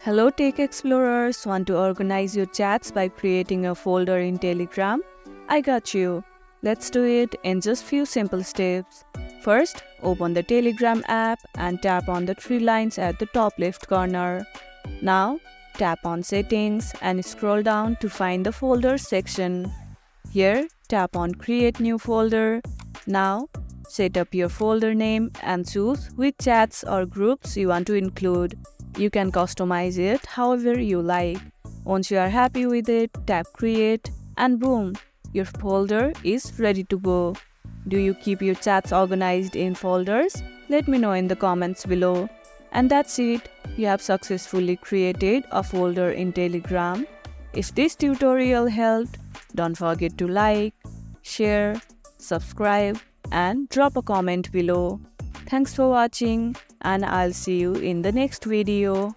Hello Tech Explorers, want to organize your chats by creating a folder in Telegram? I got you. Let's do it in just few simple steps. First, open the Telegram app and tap on the three lines at the top left corner. Now, tap on Settings and scroll down to find the Folders section. Here, tap on Create New Folder. Now, set up your folder name and choose which chats or groups you want to include. You can customize it however you like. Once you are happy with it, tap Create and boom, your folder is ready to go. Do you keep your chats organized in folders? Let me know in the comments below. And that's it. You have successfully created a folder in Telegram. If this tutorial helped, don't forget to like, share, subscribe and drop a comment below. Thanks for watching and I'll see you in the next video.